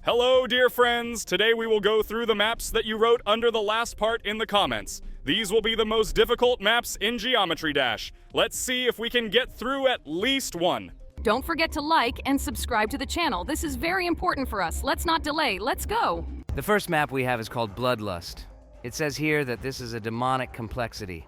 Hello, dear friends! Today we will go through the maps that you wrote under the last part in the comments. These will be the most difficult maps in Geometry Dash. Let's see if we can get through at least one. Don't forget to like and subscribe to the channel. This is very important for us. Let's not delay. Let's go! The first map we have is called Bloodlust. It says here that this is a demonic complexity.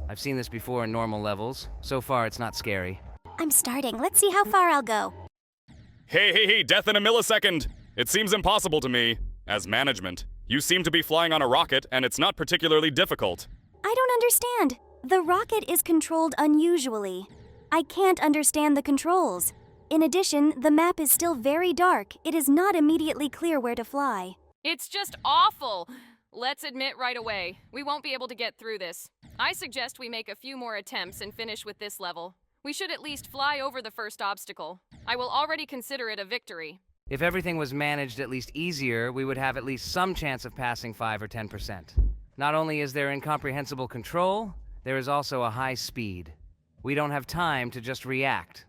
I've seen this before in normal levels. So far, it's not scary. I'm starting. Let's see how far I'll go. Hey, death in a millisecond! It seems impossible to me, as management. You seem to be flying on a rocket, and it's not particularly difficult. I don't understand. The rocket is controlled unusually. I can't understand the controls. In addition, the map is still very dark. It is not immediately clear where to fly. It's just awful! Let's admit right away, we won't be able to get through this. I suggest we make a few more attempts and finish with this level. We should at least fly over the first obstacle. I will already consider it a victory. If everything was managed at least easier, we would have at least some chance of passing 5 or 10%. Not only is there incomprehensible control, there is also a high speed. We don't have time to just react.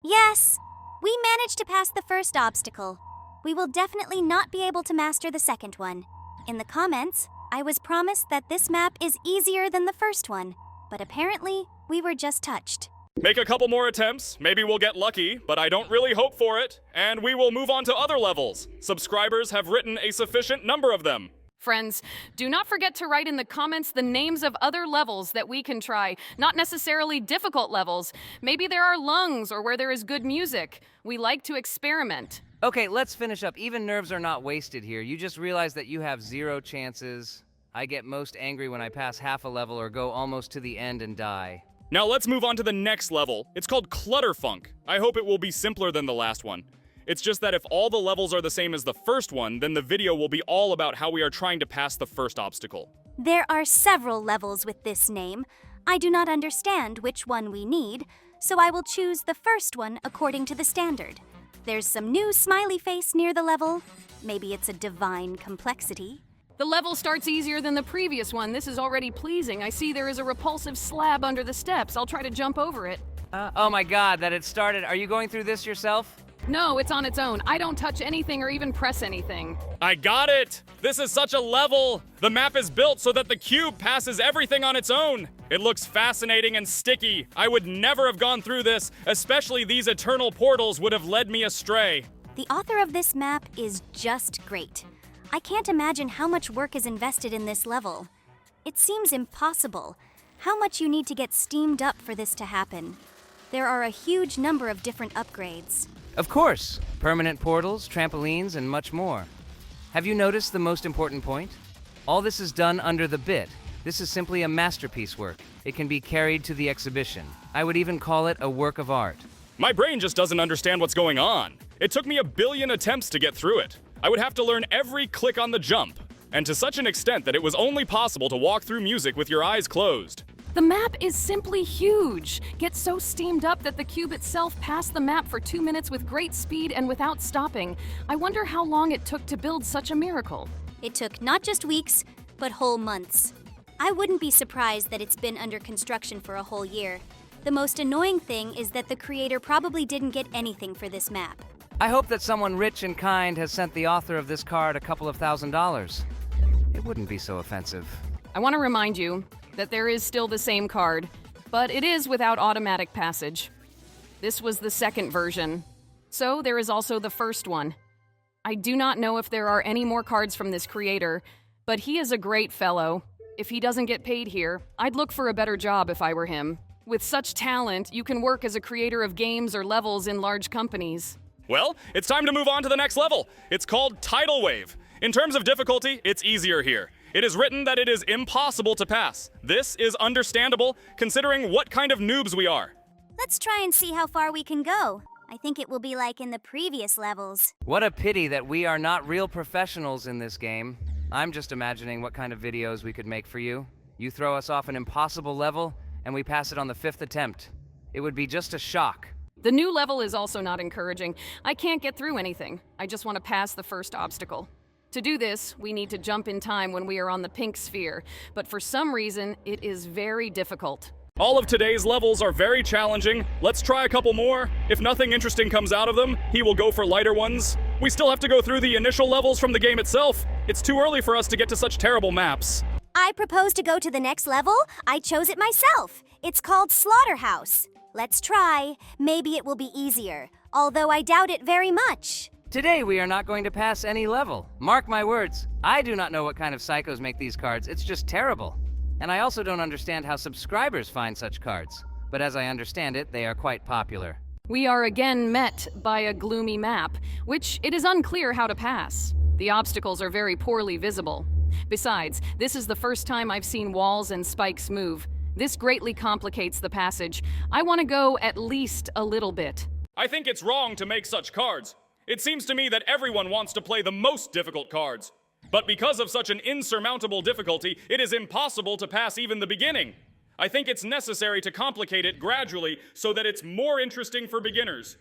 Yes! We managed to pass the first obstacle. We will definitely not be able to master the second one. In the comments, I was promised that this map is easier than the first one, but apparently, we were just touched. Make a couple more attempts, maybe we'll get lucky, but I don't really hope for it, and we will move on to other levels. Subscribers have written a sufficient number of them. Friends, do not forget to write in the comments the names of other levels that we can try. Not necessarily difficult levels. Maybe there are lungs or where there is good music. We like to experiment. Okay, let's finish up. Even nerves are not wasted here. You just realize that you have 0 chances. I get most angry when I pass half a level or go almost to the end and die. Now let's move on to the next level. It's called Clutterfunk. I hope it will be simpler than the last one. It's just that if all the levels are the same as the first one, then the video will be all about how we are trying to pass the first obstacle. There are several levels with this name. I do not understand which one we need, so I will choose the first one according to the standard. There's some new smiley face near the level. Maybe it's a divine complexity. The level starts easier than the previous one. This is already pleasing. I see there is a repulsive slab under the steps. I'll try to jump over it. Oh my god, that it started. Are you going through this yourself? No, it's on its own. I don't touch anything or even press anything. I got it! This is such a level! The map is built so that the cube passes everything on its own. It looks fascinating and sticky. I would never have gone through this, especially these eternal portals would have led me astray. The author of this map is just great. I can't imagine how much work is invested in this level. It seems impossible. How much you need to get steamed up for this to happen. There are a huge number of different upgrades. Of course. Permanent portals, trampolines, and much more. Have you noticed the most important point? All this is done under the bit. This is simply a masterpiece work. It can be carried to the exhibition. I would even call it a work of art. My brain just doesn't understand what's going on. It took me 1 billion attempts to get through it. I would have to learn every click on the jump, and to such an extent that it was only possible to walk through music with your eyes closed. The map is simply huge. Get so steamed up that the cube itself passed the map for 2 minutes with great speed and without stopping. I wonder how long it took to build such a miracle. It took not just weeks, but whole months. I wouldn't be surprised that it's been under construction for a whole year. The most annoying thing is that the creator probably didn't get anything for this map. I hope that someone rich and kind has sent the author of this card a couple of $1,000s. It wouldn't be so offensive. I want to remind you that there is still the same card, but it is without automatic passage. This was the second version, so there is also the first one. I do not know if there are any more cards from this creator, but he is a great fellow. If he doesn't get paid here, I'd look for a better job if I were him. With such talent, you can work as a creator of games or levels in large companies. Well, it's time to move on to the next level. It's called Tidle Wave. In terms of difficulty, it's easier here. It is written that it is impossible to pass. This is understandable, considering what kind of noobs we are. Let's try and see how far we can go. I think it will be like in the previous levels. What a pity that we are not real professionals in this game. I'm just imagining what kind of videos we could make for you. You throw us off an impossible level, and we pass it on the 5th attempt. It would be just a shock. The new level is also not encouraging. I can't get through anything. I just want to pass the first obstacle. To do this, we need to jump in time when we are on the pink sphere, but for some reason, it is very difficult. All of today's levels are very challenging. Let's try a couple more. If nothing interesting comes out of them, he will go for lighter ones. We still have to go through the initial levels from the game itself. It's too early for us to get to such terrible maps. I propose to go to the next level. I chose it myself. It's called Slaughterhouse. Let's try. Maybe it will be easier, although I doubt it very much. Today we are not going to pass any level. Mark my words. I do not know what kind of psychos make these cards. It's just terrible. And I also don't understand how subscribers find such cards. But as I understand it, they are quite popular. We are again met by a gloomy map, which it is unclear how to pass. The obstacles are very poorly visible. Besides, this is the first time I've seen walls and spikes move. This greatly complicates the passage. I want to go at least a little bit. I think it's wrong to make such cards. It seems to me that everyone wants to play the most difficult cards. But because of such an insurmountable difficulty, it is impossible to pass even the beginning. I think it's necessary to complicate it gradually so that it's more interesting for beginners.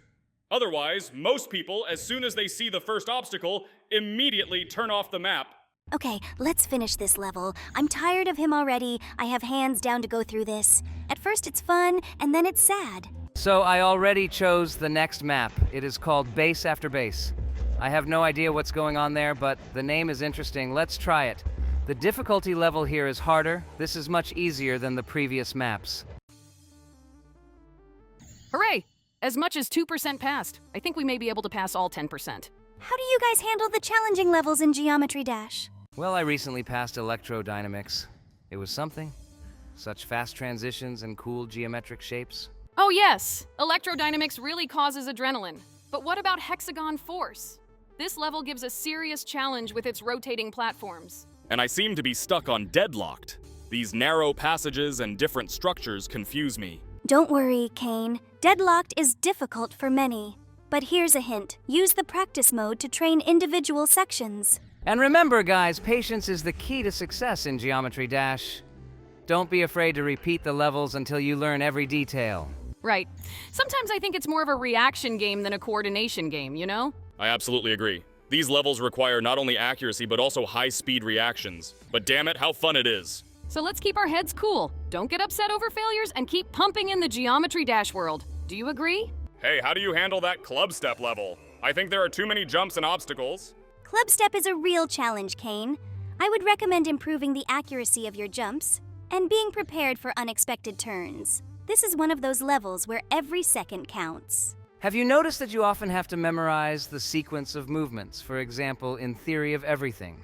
Otherwise, most people, as soon as they see the first obstacle, immediately turn off the map. Okay, let's finish this level. I'm tired of him already. I have hands down to go through this. At first it's fun, and then it's sad. So I already chose the next map. It is called Base After Base. I have no idea what's going on there, but the name is interesting. Let's try it. The difficulty level here is harder. This is much easier than the previous maps. Hooray! As much as 2% passed. I think we may be able to pass all 10%. How do you guys handle the challenging levels in Geometry Dash? Well, I recently passed electrodynamics. It was something. Such fast transitions and cool geometric shapes. Oh yes! Electrodynamics really causes adrenaline. But what about hexagon force? This level gives a serious challenge with its rotating platforms. And I seem to be stuck on deadlocked. These narrow passages and different structures confuse me. Don't worry, Kane. Deadlocked is difficult for many. But here's a hint. Use the practice mode to train individual sections. And remember, guys, patience is the key to success in Geometry Dash. Don't be afraid to repeat the levels until you learn every detail. Right. Sometimes I think it's more of a reaction game than a coordination game, you know? I absolutely agree. These levels require not only accuracy, but also high-speed reactions. But damn it, how fun it is. So let's keep our heads cool. Don't get upset over failures and keep pumping in the Geometry Dash world. Do you agree? Hey, how do you handle that club step level? I think there are too many jumps and obstacles. Club step is a real challenge, Kane. I would recommend improving the accuracy of your jumps and being prepared for unexpected turns. This is one of those levels where every second counts. Have you noticed that you often have to memorize the sequence of movements, for example, in Theory of Everything?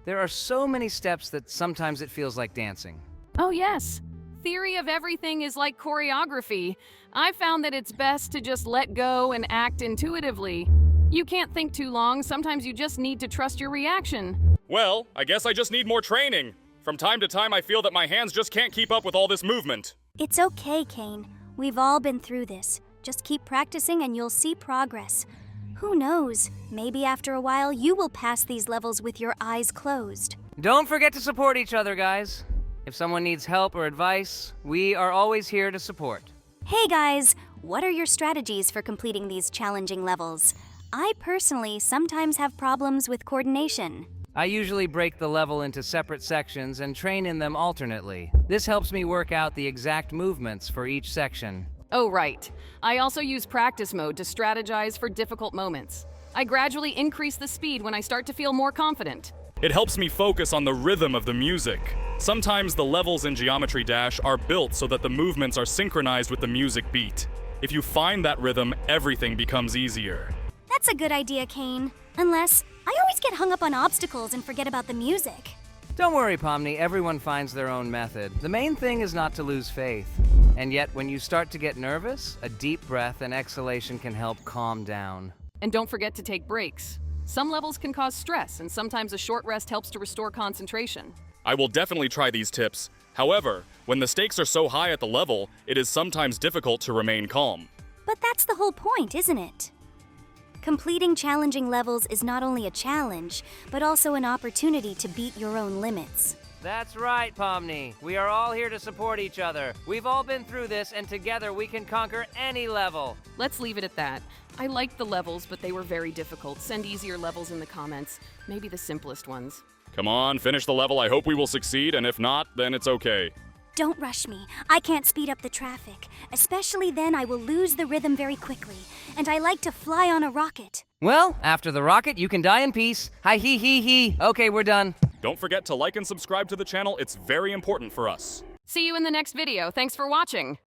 There are so many steps that sometimes it feels like dancing. Oh yes. Theory of Everything is like choreography. I found that it's best to just let go and act intuitively. You can't think too long. Sometimes you just need to trust your reaction. Well, I guess I just need more training. From time to time, I feel that my hands just can't keep up with all this movement. It's okay, Kane. We've all been through this. Just keep practicing and you'll see progress. Who knows? Maybe after a while you will pass these levels with your eyes closed. Don't forget to support each other, guys. If someone needs help or advice, we are always here to support. Hey guys, what are your strategies for completing these challenging levels? I personally sometimes have problems with coordination. I usually break the level into separate sections and train in them alternately. This helps me work out the exact movements for each section. Oh, right. I also use practice mode to strategize for difficult moments. I gradually increase the speed when I start to feel more confident. It helps me focus on the rhythm of the music. Sometimes the levels in Geometry Dash are built so that the movements are synchronized with the music beat. If you find that rhythm, everything becomes easier. That's a good idea, Kane. Unless, I always get hung up on obstacles and forget about the music. Don't worry, Pomni, everyone finds their own method. The main thing is not to lose faith. And yet, when you start to get nervous, a deep breath and exhalation can help calm down. And don't forget to take breaks. Some levels can cause stress, and sometimes a short rest helps to restore concentration. I will definitely try these tips. However, when the stakes are so high at the level, it is sometimes difficult to remain calm. But that's the whole point, isn't it? Completing challenging levels is not only a challenge, but also an opportunity to beat your own limits. That's right, Pomni. We are all here to support each other. We've all been through this, and together we can conquer any level. Let's leave it at that. I liked the levels, but they were very difficult. Send easier levels in the comments. Maybe the simplest ones. Come on, finish the level. I hope we will succeed, and if not, then it's okay. Don't rush me. I can't speed up the traffic. Especially then, I will lose the rhythm very quickly. And I like to fly on a rocket. Well, after the rocket, you can die in peace. Hi hee hee hee. Okay, we're done. Don't forget to like and subscribe to the channel, it's very important for us. See you in the next video. Thanks for watching.